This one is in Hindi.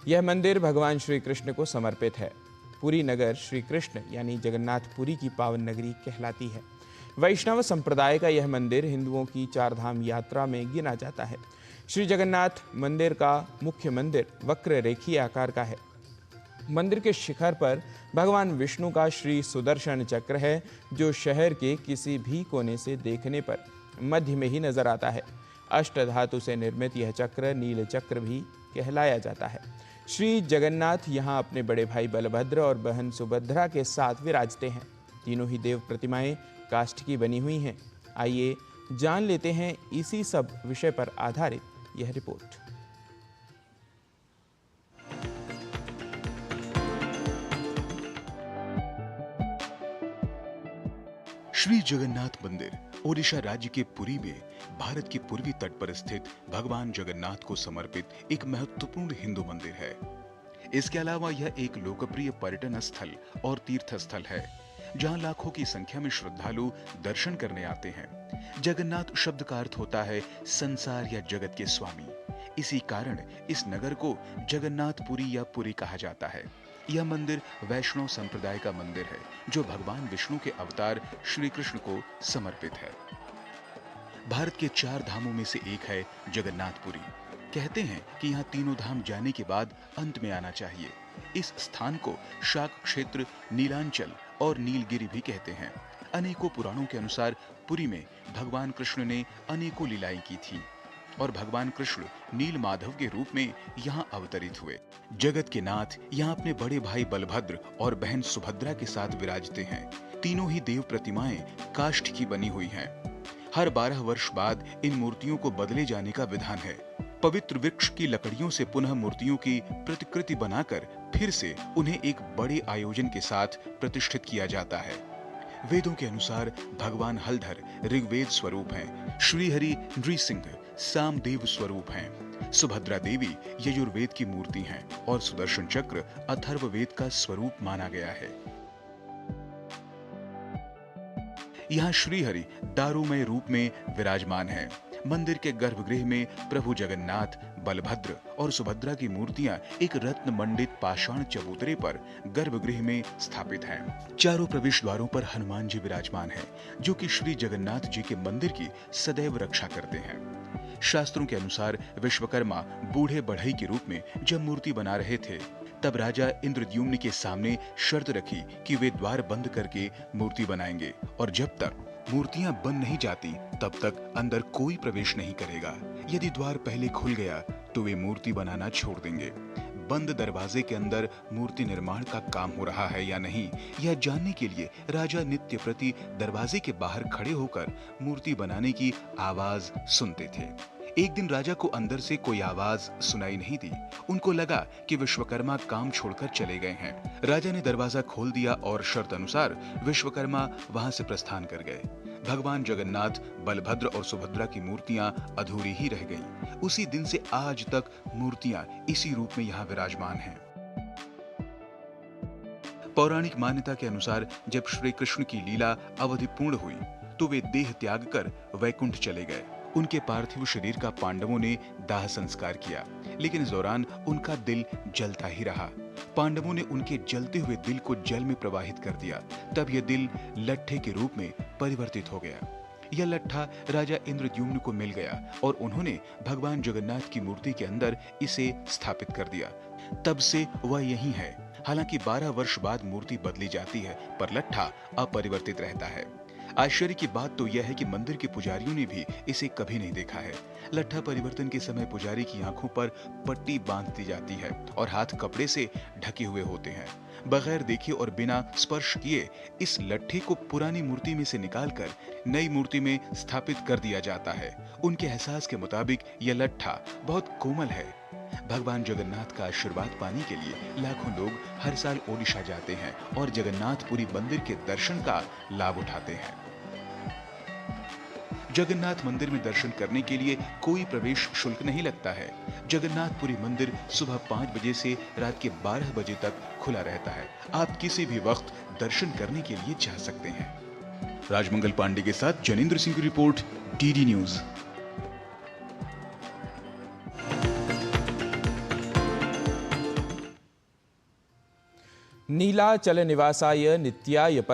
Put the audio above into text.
यह मंदिर भगवान श्री कृष्ण को समर्पित है। पुरी नगर श्री कृष्ण यानी जगन्नाथपुरी की पावन नगरी कहलाती है। वैष्णव संप्रदाय का यह मंदिर हिंदुओं की चार धाम यात्रा में गिना जाता है। श्री जगन्नाथ मंदिर का मुख्य मंदिर वक्र रेखीय आकार का है। मंदिर के शिखर पर भगवान विष्णु का श्री सुदर्शन चक्र है, जो शहर के किसी भी कोने से देखने पर मध्य में ही नजर आता है। अष्टधातु से निर्मित यह चक्र नील चक्र भी कहलाया जाता है। श्री जगन्नाथ यहाँ अपने बड़े भाई बलभद्र और बहन सुभद्रा के साथ विराजते हैं। तीनों ही देव प्रतिमाएं काष्ठ की बनी हुई हैं। आइए जान लेते हैं इसी सब विषय पर आधारित यह रिपोर्ट। श्री जगन्नाथ मंदिर ओडिशा राज्य के पुरी में भारत के पूर्वी तट पर स्थित भगवान जगन्नाथ को समर्पित एक महत्वपूर्ण हिंदू मंदिर है। इसके अलावा यह एक लोकप्रिय पर्यटन स्थल और तीर्थ स्थल है, जहां लाखों की संख्या में श्रद्धालु दर्शन करने आते हैं। जगन्नाथ शब्द का अर्थ होता है संसार या जगत के स्वामी। इसी कारण इस नगर को जगन्नाथपुरी या पुरी कहा जाता है। यह मंदिर वैष्णव संप्रदाय का मंदिर है, जो भगवान विष्णु के अवतार श्री कृष्ण को समर्पित है। भारत के चार धामों में से एक है जगन्नाथपुरी। कहते हैं कि यहाँ तीनों धाम जाने के बाद अंत में आना चाहिए। इस स्थान को शाक क्षेत्र, नीलांचल और नीलगिरी भी कहते हैं। अनेकों पुराणों के अनुसार पुरी में भगवान कृष्ण ने अनेकों लीलाएं की थी और भगवान कृष्ण नील माधव के रूप में यहाँ अवतरित हुए। जगत के नाथ यहाँ अपने बड़े भाई बलभद्र और बहन सुभद्रा के साथ विराजते हैं। तीनों ही देव प्रतिमाएं काष्ठ की बनी हुई हैं। हर 12 वर्ष बाद इन मूर्तियों को बदले जाने का विधान है। पवित्र वृक्ष की लकड़ियों से पुनः मूर्तियों की प्रतिकृति बनाकर फिर से उन्हें एक बड़े आयोजन के साथ प्रतिष्ठित किया जाता है। वेदों के अनुसार भगवान हलधर ऋग्वेद स्वरूप हैं, श्रीहरि नृसिंह सामदेव स्वरूप हैं, सुभद्रा देवी यजुर्वेद की मूर्ति हैं और सुदर्शन चक्र अथर्ववेद का स्वरूप माना गया है। यहाँ श्रीहरि दारुमय रूप में विराजमान है। मंदिर के गर्भगृह में प्रभु जगन्नाथ, बलभद्र और सुभद्रा की मूर्तियां एक रत्न मंडित पाषाण चबूतरे पर गर्भगृह में स्थापित हैं। चारों प्रवेश द्वारों पर हनुमान जी विराजमान हैं, जो कि श्री जगन्नाथ जी के मंदिर की सदैव रक्षा करते हैं। शास्त्रों के अनुसार विश्वकर्मा बूढ़े बढ़ई के रूप में जब मूर्ति बना रहे थे, तब राजा इंद्रद्युम्न के सामने शर्त रखी कि वे द्वार बंद करके मूर्ति बनाएंगे और जब तक मूर्तियां बन नहीं जाती तब तक अंदर कोई प्रवेश नहीं करेगा। यदि द्वार पहले खुल गया तो वे मूर्ति बनाना छोड़ देंगे। बंद दरवाजे के अंदर मूर्ति निर्माण का काम हो रहा है या नहीं, यह जानने के लिए राजा नित्य प्रति दरवाजे के बाहर खड़े होकर मूर्ति बनाने की आवाज सुनते थे। एक दिन राजा को अंदर से कोई आवाज सुनाई नहीं दी। उनको लगा कि विश्वकर्मा काम छोड़कर चले गए हैं। राजा ने दरवाजा खोल दिया और शर्त अनुसार विश्वकर्मा वहां से प्रस्थान कर गए। भगवान जगन्नाथ, बलभद्र और सुभद्रा की मूर्तियां अधूरी ही रह गईं। उसी दिन से आज तक मूर्तियां इसी रूप में यहाँ विराजमान हैं। पौराणिक मान्यता के अनुसार जब श्री कृष्ण की लीला अवधि पूर्ण हुई तो वे देह त्याग कर वैकुंठ चले गए। उनके पार्थिव शरीर का पांडवों ने दाह संस्कार किया, लेकिन इस दौरान उनका दिल जलता ही रहा। पांडवों ने उनके जलते हुए दिल को जल में प्रवाहित कर दिया। तब यह दिल लट्ठे के रूप में परिवर्तित हो गया। यह लट्ठा राजा इंद्रद्युम्न को मिल गया और उन्होंने भगवान जगन्नाथ की मूर्ति के अंदर इसे स्थापित कर दिया। तब से वह यही है। हालांकि 12 वर्ष बाद मूर्ति बदली जाती है, पर लट्ठा अपरिवर्तित रहता है। आश्चर्य की बात तो यह है कि मंदिर के पुजारियों ने भी इसे कभी नहीं देखा है। लट्ठा परिवर्तन के समय पुजारी की आंखों पर पट्टी बांध दी जाती है और हाथ कपड़े से ढके हुए होते हैं। बगैर देखे और बिना स्पर्श किए इस लट्ठे को पुरानी मूर्ति में से निकालकर नई मूर्ति में स्थापित कर दिया जाता है। उनके एहसास के मुताबिक यह लट्ठा बहुत कोमल है। भगवान जगन्नाथ का आशीर्वाद पाने के लिए लाखों लोग हर साल ओडिशा जाते हैं और जगन्नाथपुरी मंदिर के दर्शन का लाभ उठाते हैं। जगन्नाथ मंदिर में दर्शन करने के लिए कोई प्रवेश शुल्क नहीं लगता है। जगन्नाथपुरी मंदिर सुबह 5 बजे से रात के 12 बजे तक खुला रहता है। आप किसी भी वक्त दर्शन करने के लिए जा सकते हैं। राजमंगल पांडे के साथ जनेंद्र सिंह की रिपोर्ट, डीडी न्यूज। नीलाचल निवासाय नित्याय